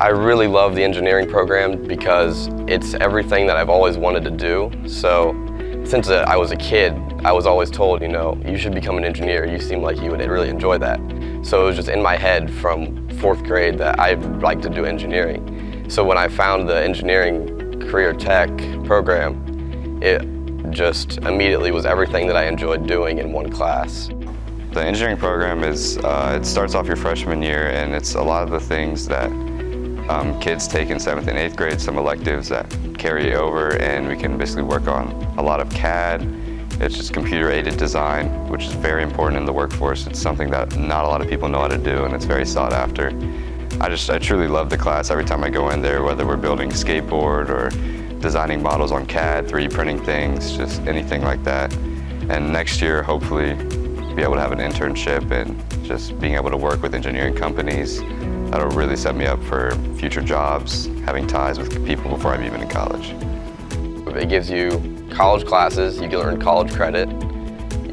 I really love the engineering program because it's everything that I've always wanted to do. So since I was a kid, I was always told, you should become an engineer. You seem like you would really enjoy that. So it was just in my head from 4th grade that I'd like to do engineering. So when I found the engineering career tech program, it just immediately was everything that I enjoyed doing in one class. The engineering program is, it starts off your freshman year, and it's a lot of the things that kids take in 7th and 8th grade, some electives that carry over, and we can basically work on a lot of CAD. It's just computer-aided design, which is very important in the workforce. It's something that not a lot of people know how to do, and it's very sought after. I truly love the class every time I go in there, whether we're building a skateboard or designing models on CAD, 3D printing things, just anything like that. And next year, hopefully, be able to have an internship and just being able to work with engineering companies. That'll really set me up for future jobs, having ties with people before I'm even in college. It gives you college classes, you can learn college credit,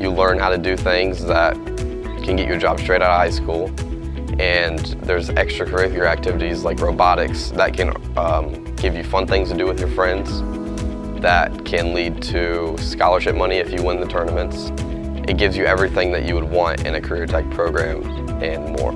you learn how to do things that can get you a job straight out of high school, and there's extracurricular activities like robotics that can give you fun things to do with your friends, that can lead to scholarship money if you win the tournaments. It gives you everything that you would want in a career tech program and more.